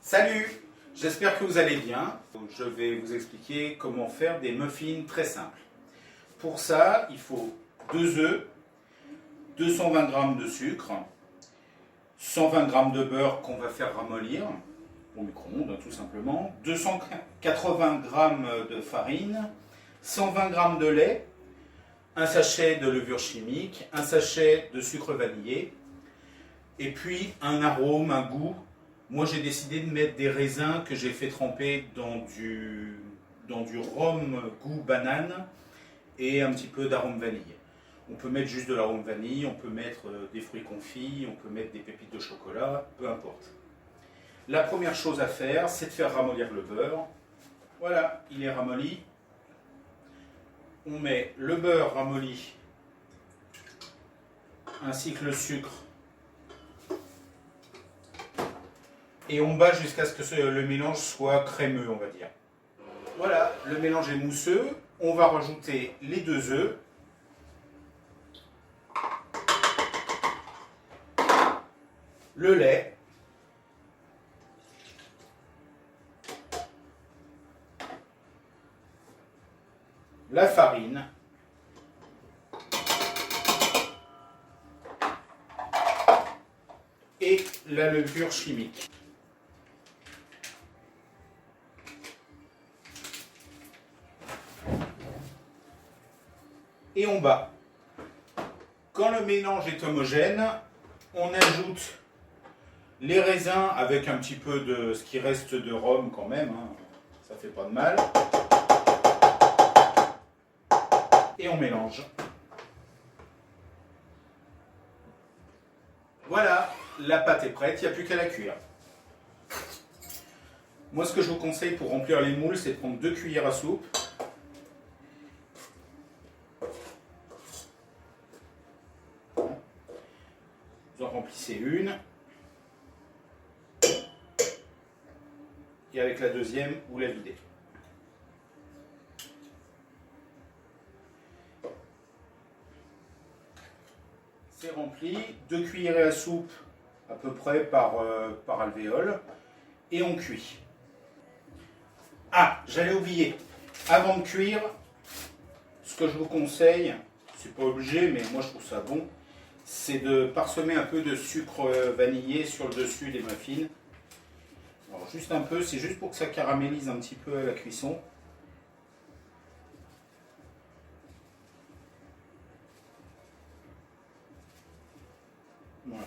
Salut, j'espère que vous allez bien. Je vais vous expliquer comment faire des muffins très simples. Pour ça, il faut 2 œufs, 220 g de sucre, 120 g de beurre qu'on va faire ramollir au micro-ondes tout simplement, 280 g de farine, 120 g de lait, un sachet de levure chimique, un sachet de sucre vanillé, et puis un arôme, un goût. Moi j'ai décidé de mettre des raisins que j'ai fait tremper dans du rhum goût banane et un petit peu d'arôme vanille. On peut mettre juste de l'arôme vanille, on peut mettre des fruits confits, on peut mettre des pépites de chocolat, peu importe. La première chose à faire, c'est de faire ramollir le beurre. Voilà, il est ramolli. On met le beurre ramolli ainsi que le sucre et on bat jusqu'à ce que le mélange soit crémeux, on va dire. Voilà, le mélange est mousseux. On va rajouter les 2 œufs, le lait, la farine et la levure chimique. Et on bat. Quand le mélange est homogène, on ajoute les raisins avec un petit peu de ce qui reste de rhum quand même, hein. Ça fait pas de mal. Et on mélange. Voilà, la pâte est prête, il n'y a plus qu'à la cuire. Moi ce que je vous conseille pour remplir les moules, c'est de prendre 2 cuillères à soupe. Vous en remplissez une. Et avec la deuxième, vous la videz. C'est rempli. 2 cuillerées à soupe à peu près par alvéole. Et on cuit. Ah, j'allais oublier. Avant de cuire, ce que je vous conseille, c'est pas obligé, mais moi je trouve ça bon, c'est de parsemer un peu de sucre vanillé sur le dessus des muffins. Alors juste un peu, c'est juste pour que ça caramélise un petit peu à la cuisson. Voilà.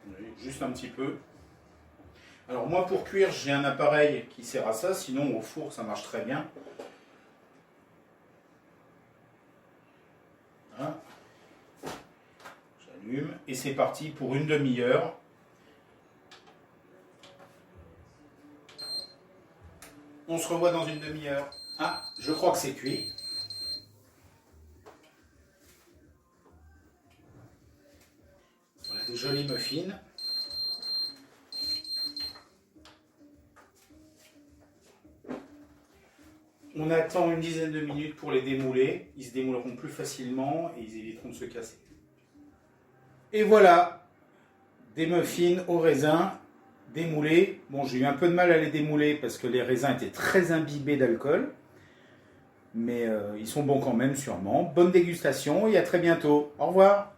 Oui, juste un petit peu. Alors moi pour cuire, j'ai un appareil qui sert à ça, sinon au four ça marche très bien. Voilà. J'allume et c'est parti pour une demi-heure. On se revoit dans une demi-heure. Ah, je crois que c'est cuit. Voilà des jolis muffins. On attend une dizaine de minutes pour les démouler. Ils se démouleront plus facilement et ils éviteront de se casser. Et voilà, des muffins au raisin démoulés. Bon, j'ai eu un peu de mal à les démouler parce que les raisins étaient très imbibés d'alcool. Mais ils sont bons quand même, sûrement. Bonne dégustation et à très bientôt. Au revoir.